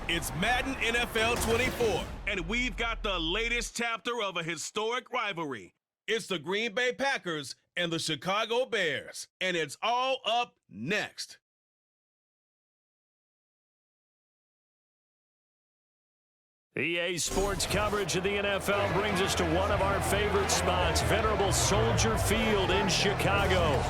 It's Madden NFL 24, and we've got the latest chapter of a historic rivalry. It's the Green Bay Packers and the Chicago Bears, and it's all up next. EA Sports coverage of the NFL brings us to one of our favorite spots, venerable Soldier Field in Chicago.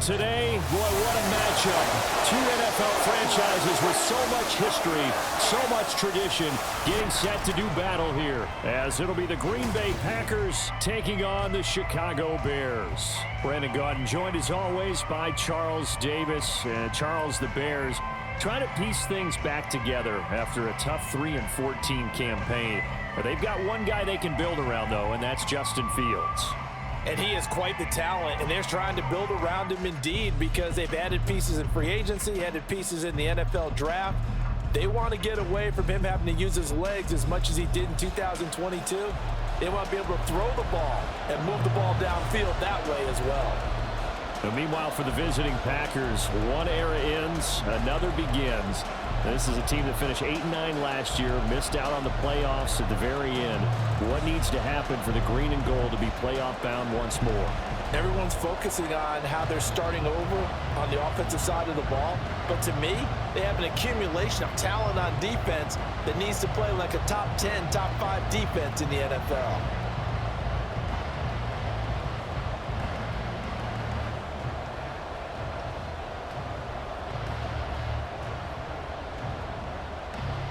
Today, boy, what a matchup. Two NFL franchises with so much history, so much tradition, getting set to do battle here, as it'll be the Green Bay Packers taking on the Chicago Bears. Brandon Gaudin joined as always by Charles Davis. Charles, the Bears trying to piece things back together after a tough 3-14 campaign. But they've got one guy they can build around, though, and that's Justin Fields. And he is quite the talent, and they're trying to build around him indeed because they've added pieces in free agency, added pieces in the NFL draft. They want to get away from him having to use his legs as much as he did in 2022. They want to be able to throw the ball and move the ball downfield that way as well. Now, meanwhile, for the visiting Packers, one era ends, another begins. This is a team that finished 8-9 last year, missed out on the playoffs at the very end. What needs to happen for the green and gold to be playoff bound once more? Everyone's focusing on how they're starting over on the offensive side of the ball. But to me, they have an accumulation of talent on defense that needs to play like a top 10, top 5 defense in the NFL.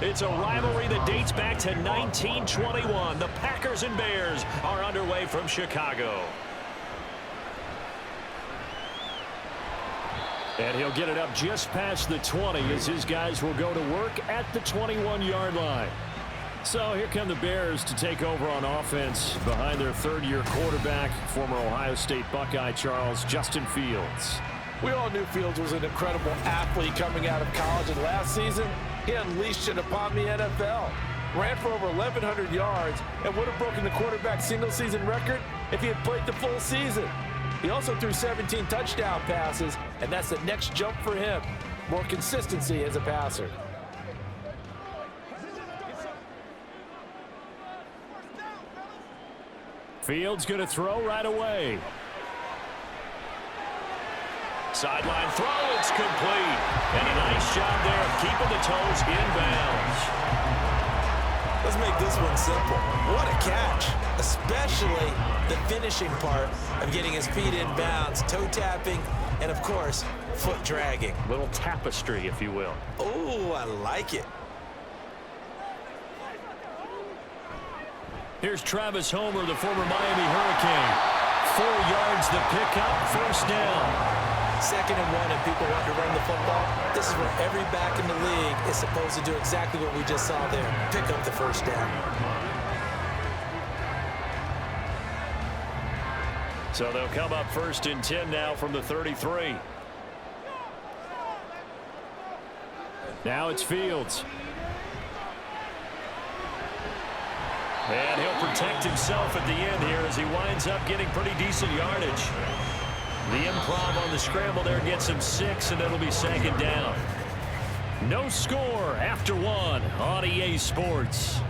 It's a rivalry that dates back to 1921. The Packers and Bears are underway from Chicago. And he'll get it up just past the 20 as his guys will go to work at the 21-yard line. So here come the Bears to take over on offense behind their third-year quarterback, former Ohio State Buckeye Charles, Justin Fields. We all knew Fields was an incredible athlete coming out of college, and last season, he unleashed it upon the NFL. Ran for over 1,100 yards and would have broken the quarterback single-season record if he had played the full season. He also threw 17 touchdown passes, and that's the next jump for him. More consistency as a passer. Fields going to throw right away. Sideline throw, it's complete. And a nice job there of keeping the toes inbounds. Let's make this one simple. What a catch, especially the finishing part of getting his feet inbounds, toe tapping, and of course, foot dragging. Little tapestry, if you will. Oh, I like it. Here's Travis Homer, the former Miami Hurricane. 4 yards the pickup, first down. 2nd and 1, and people want to run the football. This is where every back in the league is supposed to do exactly what we just saw there. Pick up the first down. So they'll come up 1st and 10 now from the 33. Now it's Fields. And he'll protect himself at the end here as he winds up getting pretty decent yardage. The improv on the scramble there gets him 6, and it'll be 2nd down. No score after 1 on EA Sports.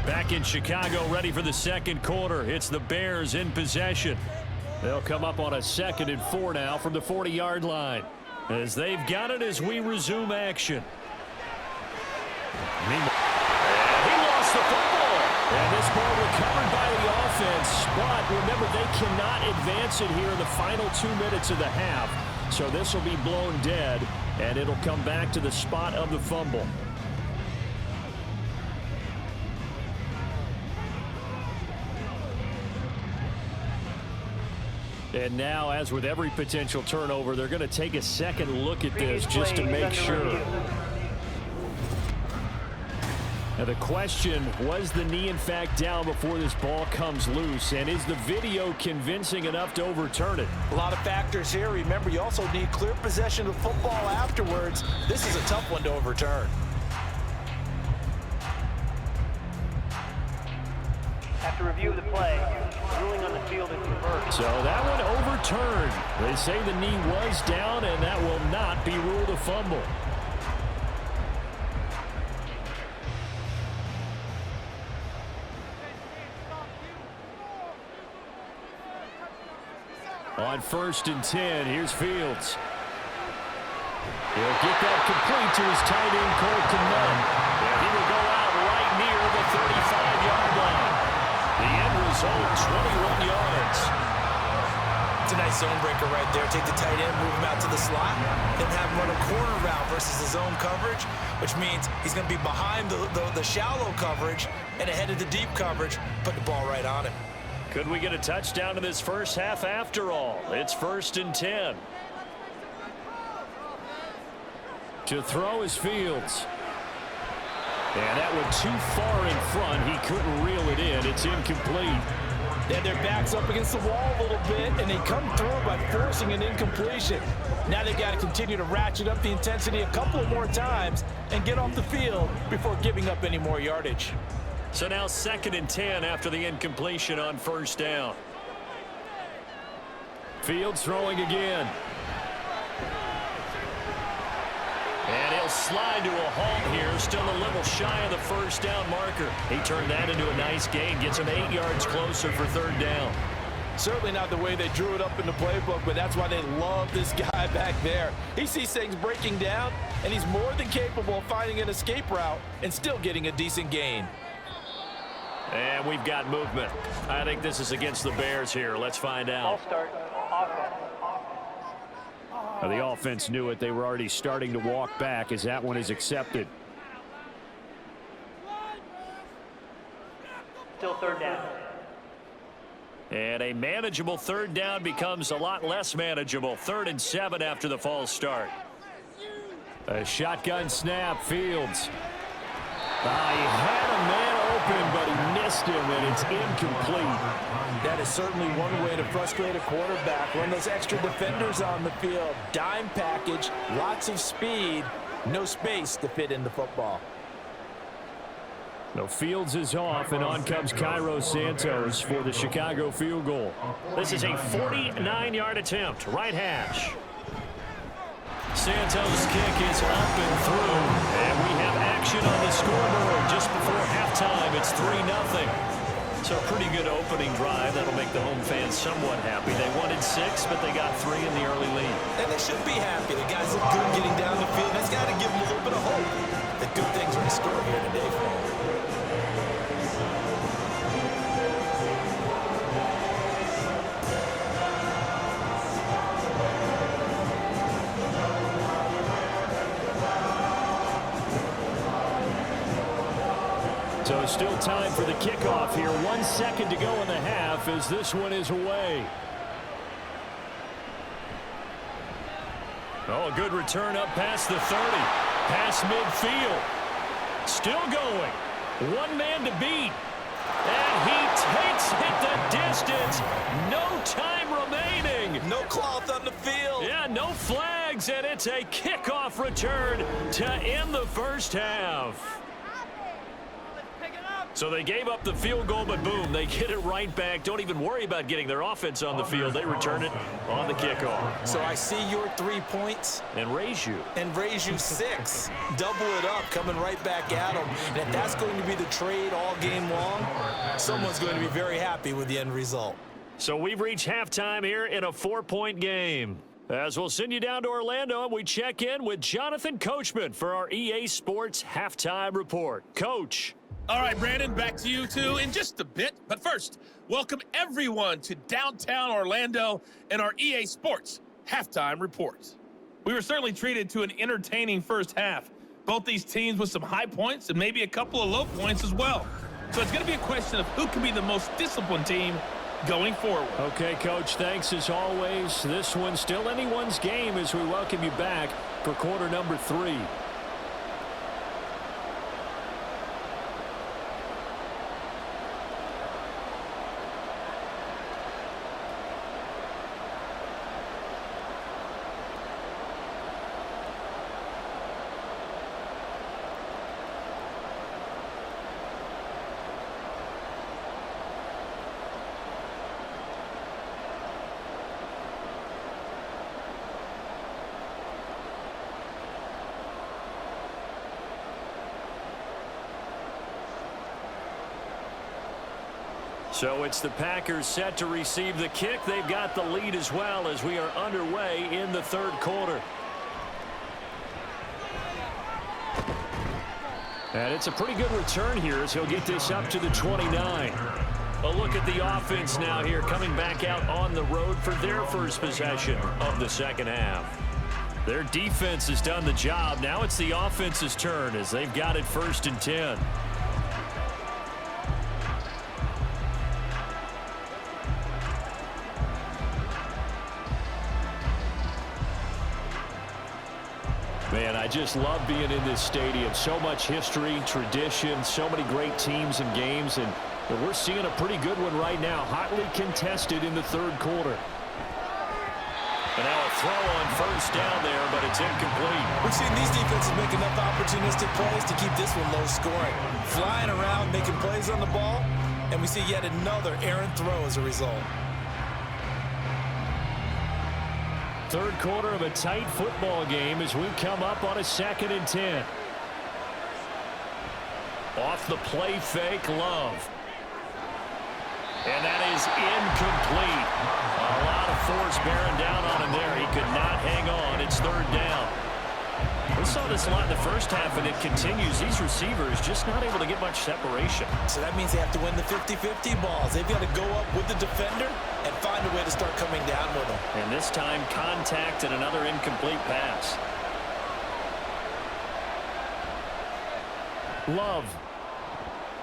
Back in Chicago, ready for the 2nd quarter. It's the Bears in possession. They'll come up on a 2nd and 4 now from the 40-yard line, as they've got it as we resume action. And he lost the football. And this ball recovered by the offense. But remember, they cannot advance it here in the final 2 minutes of the half. So this will be blown dead, and it'll come back to the spot of the fumble. And now, as with every potential turnover, they're going to take a second look at this just to make sure. Now the question, was the knee in fact down before this ball comes loose? And is the video convincing enough to overturn it? A lot of factors here. Remember, you also need clear possession of the football afterwards. This is a tough one to overturn. After review of the play, ruling on the field is reversed. So that one overturned. They say the knee was down, and that will not be ruled a fumble. On 1st and 10, here's Fields. He'll get that complete to his tight end, Colton Nunn. And he will go out right near the 35-yard line. The end result, 21 yards. It's a nice zone breaker right there. Take the tight end, move him out to the slot, then have him run a corner route versus the zone coverage, which means he's going to be behind the shallow coverage and ahead of the deep coverage, put the ball right on him. Could we get a touchdown in this first half after all? It's 1st and 10. To throw is Fields. And that went too far in front. He couldn't reel it in. It's incomplete. Then their backs up against the wall a little bit, and they come through by forcing an incompletion. Now they've got to continue to ratchet up the intensity a couple of more times and get off the field before giving up any more yardage. So now 2nd and 10 after the incompletion on 1st down. Fields throwing again. And he'll slide to a halt here, still a little shy of the 1st down marker. He turned that into a nice gain, gets him 8 yards closer for 3rd down. Certainly not the way they drew it up in the playbook, but that's why they love this guy back there. He sees things breaking down, and he's more than capable of finding an escape route and still getting a decent gain. And we've got movement. I think this is against the Bears here. Let's find out. I'll start. Offense. The offense knew it. They were already starting to walk back as that one is accepted. Still 3rd down. And a manageable 3rd down becomes a lot less manageable. 3rd and 7 after the false start. A shotgun snap, Fields. He had a man open, but he missed him, and it's incomplete. That is certainly one way to frustrate a quarterback. Run those extra defenders on the field. Dime package, lots of speed, no space to fit in the football. No, Fields is off, and on comes Cairo Santos for the Chicago field goal. This is a 49-yard attempt, right hash. Santos' kick is up and through, and we have action on the scoreboard just before halftime. It's 3-0. So a pretty good opening drive. That'll make the home fans somewhat happy. They wanted 6, but they got 3 in the early lead. And they should be happy. The guys look good getting down the field. That's got to give them a little bit of hope that good things are in store here today for them. So still time for the kickoff here. 1 second to go in the half as this one is away. Oh, a good return up past the 30. Past midfield. Still going. One man to beat. And he takes it the distance. No time remaining. No cloth on the field. Yeah, no flags, and it's a kickoff return to end the first half. So they gave up the field goal, but boom, they get it right back. Don't even worry about getting their offense on the field. They return it on the kickoff. So I see your 3 points. And raise you. And raise you 6. Double it up, coming right back at them. And if that's going to be the trade all game long, someone's going to be very happy with the end result. So we've reached halftime here in a 4-point game. As we'll send you down to Orlando, and we check in with Jonathan Coachman for our EA Sports Halftime Report. Coach. All right, Brandon, back to you two in just a bit. But first, welcome everyone to downtown Orlando and our EA Sports Halftime Report. We were certainly treated to an entertaining first half. Both these teams with some high points and maybe a couple of low points as well. So it's going to be a question of who can be the most disciplined team going forward. Okay, Coach, thanks as always. This one's still anyone's game as we welcome you back for quarter number 3. So it's the Packers set to receive the kick. They've got the lead as well as we are underway in the third quarter. And it's a pretty good return here as he'll get this up to the 29. A look at the offense now here, coming back out on the road for their first possession of the second half. Their defense has done the job. Now it's the offense's turn as they've got it 1st and 10. Man, I just love being in this stadium. So much history, tradition, so many great teams and games, and we're seeing a pretty good one right now, hotly contested in the third quarter. And now a throw on 1st down there, but it's incomplete. We've seen these defenses make enough opportunistic plays to keep this one low scoring. Flying around, making plays on the ball, and we see yet another errant throw as a result. Third quarter of a tight football game as we come up on a 2nd and 10. Off the play fake, Love. And that is incomplete. A lot of force bearing down on him there. He could not hang on. It's 3rd down. We saw this a lot in the first half, and it continues. These receivers just not able to get much separation. So that means they have to win the 50-50 balls. They've got to go up with the defender and find a way to start coming down with them. And this time, contact and another incomplete pass. Love.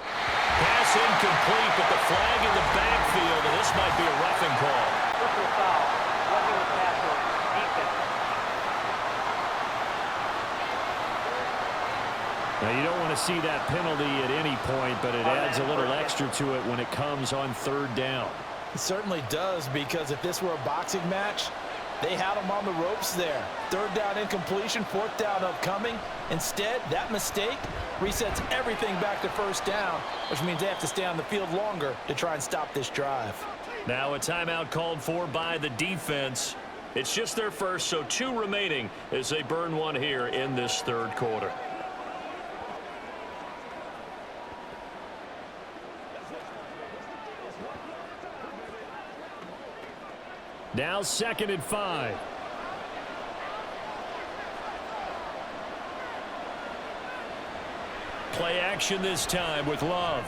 Pass incomplete, but the flag in the backfield, and this might be a roughing call. Personal foul. Roughing the passer. Defense. Now, you don't want to see that penalty at any point, but it adds a little extra to it when it comes on 3rd down. It certainly does, because if this were a boxing match, they had him on the ropes there. 3rd down incompletion, 4th down upcoming. Instead, that mistake resets everything back to 1st down, which means they have to stay on the field longer to try and stop this drive. Now a timeout called for by the defense. It's just their first, so 2 remaining as they burn one here in this third quarter. Now 2nd and 5. Play action this time with Love.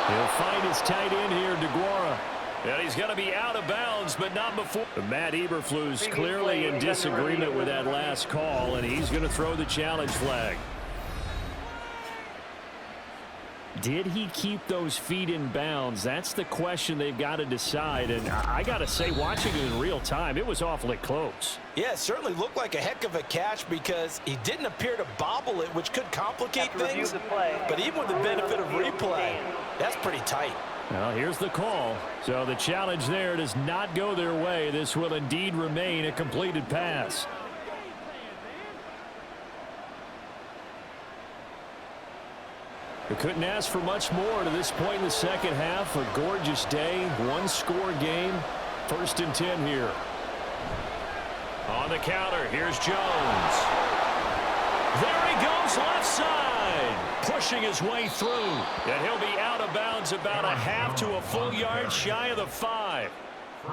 He'll find his tight end here, DeGuara. And he's going to be out of bounds, but not before. Matt Eberflus clearly in disagreement with that last call, and he's going to throw the challenge flag. Did he keep those feet in bounds? That's the question they've got to decide. And I got to say, watching it in real time, it was awfully close. Yeah, it certainly looked like a heck of a catch because he didn't appear to bobble it, which could complicate things. But even with the benefit of replay, that's pretty tight. Well, here's the call. So the challenge there does not go their way. This will indeed remain a completed pass. We couldn't ask for much more to this point in the second half. A gorgeous day, 1-score game. 1st and 10 here. On the counter, here's Jones. There he goes, left side. Pushing his way through. And he'll be out of bounds about a half to a full yard shy of the 5.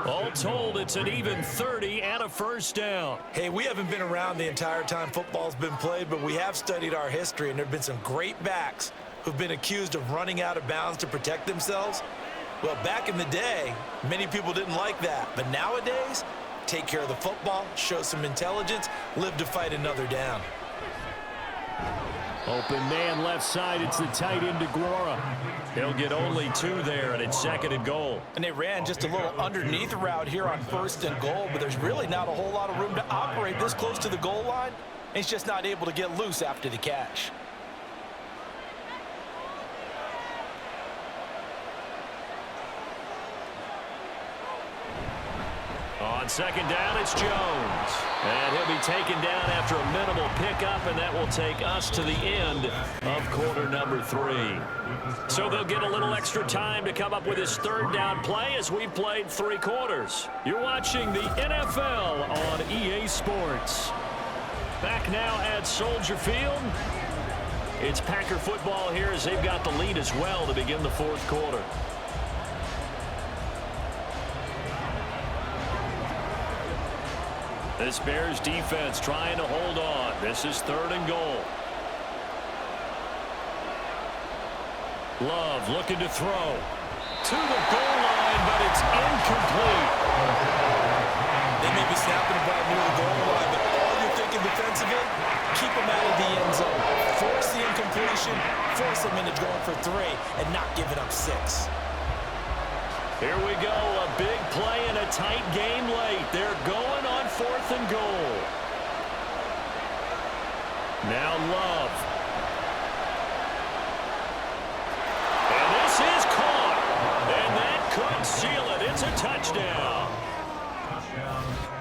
All told, it's an even 30 and a 1st down. Hey, we haven't been around the entire time football's been played, but we have studied our history, and there have been some great backs who've been accused of running out of bounds to protect themselves. Well, back in the day, many people didn't like that. But nowadays, take care of the football, show some intelligence, live to fight another down. Open man left side. It's the tight end, DeGuara. He'll get only 2 there, and it's 2nd and goal. And they ran just a little underneath route here on 1st and goal, but there's really not a whole lot of room to operate this close to the goal line. He's just not able to get loose after the catch. On 2nd down, it's Jones. And he'll be taken down after a minimal pickup, and that will take us to the end of quarter number 3. So they'll get a little extra time to come up with his 3rd down play as we've played 3 quarters. You're watching the NFL on EA Sports. Back now at Soldier Field. It's Packer football here as they've got the lead as well to begin the fourth quarter. This Bears defense trying to hold on. This is 3rd and goal. Love looking to throw. To the goal line, but it's incomplete. They may be snapping the ball near the goal line, but all you're thinking defensively, keep them out of the end zone. Force the incompletion, force them into going for 3, and not giving up 6. Here we go, a big play in a tight game late. They're going on 4th and goal. Now Love. And this is caught. And that could seal it. It's a touchdown.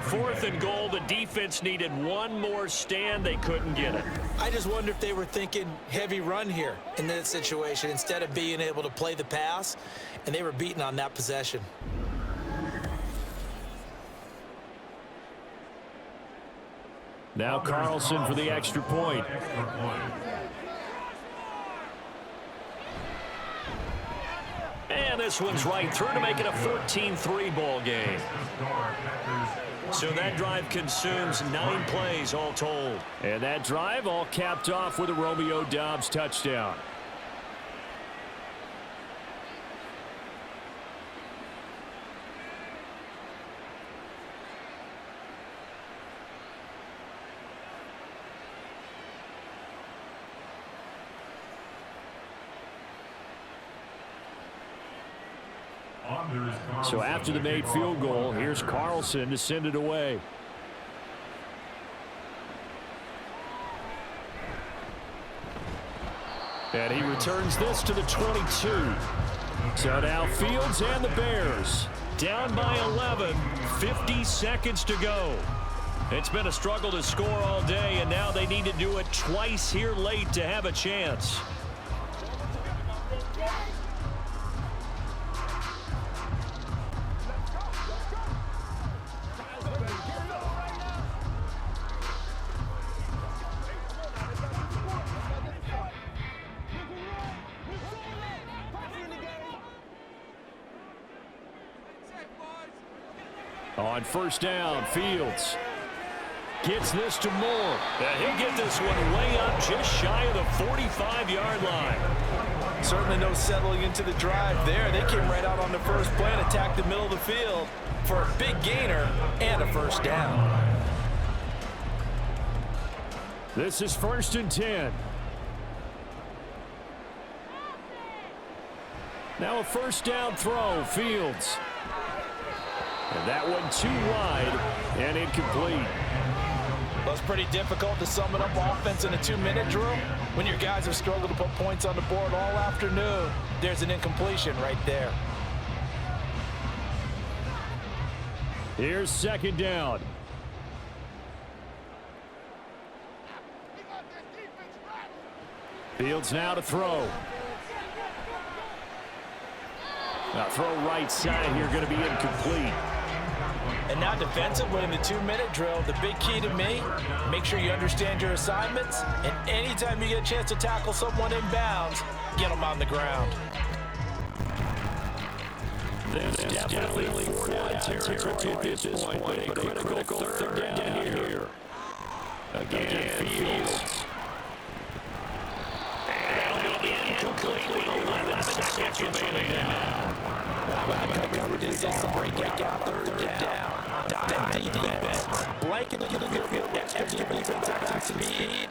4th and goal. The defense needed one more stand. They couldn't get it. I just wonder if they were thinking heavy run here in that situation instead of being able to play the pass, and they were beaten on that possession. Now Carlson for the extra point. And this one's right through to make it a 14-3 ball game. So that drive consumes 9 plays all told. And that drive all capped off with a Romeo Doubs touchdown. So after the made field goal, here's Carlson to send it away. And he returns this to the 22. So now Fields and the Bears down by 11, 50 seconds to go. It's been a struggle to score all day, and now they need to do it twice here late to have a chance. On first down, Fields gets this to Moore. And he'll get this one way up just shy of the 45-yard line. Certainly no settling into the drive there. They came right out on the first play and attacked the middle of the field for a big gainer and a first down. This is 1st and 10. Now a first down throw, Fields. And that one too wide and incomplete. Well, it's pretty difficult to sum it up offense in a 2-minute drill when your guys have struggled to put points on the board all afternoon. There's an incompletion right there. Here's 2nd down. Fields now to throw. Now throw right side here, going to be incomplete. And now defensively in the 2-minute drill, the big key to me, make sure you understand your assignments, and anytime you get a chance to tackle someone in bounds, get them on the ground. This is definitely 4-down territory at this point, but a critical 3rd down here. Again, Fields. And it'll be incomplete with 11 seconds remaining. Covered is on the breakout 3rd down. Dime defense. Blanket to the field. Extra defense at speed.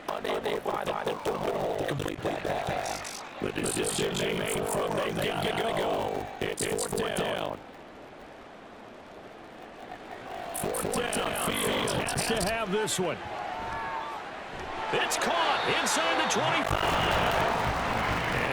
Unable to find the football to complete that pass. The decision made from them. They gotta go. It's 4th down. 4th down. Fields has to have this one. It's caught inside the 25.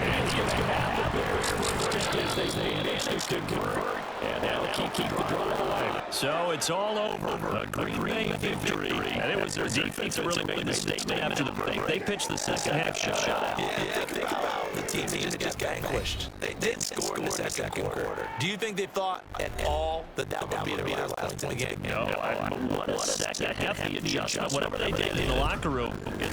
And he's going to have the Bears just as they manage to convert. And now keep the drive alive. So it's all over. A Green Bay victory. And it was their defense that really made the statement after the break. They pitched the second half shutout. Yeah, think about the team just vanquished. They didn't score in the second quarter. Do you think they thought at all that would be their last points in the game? No, what a second half the adjustment, whatever they did in the locker room.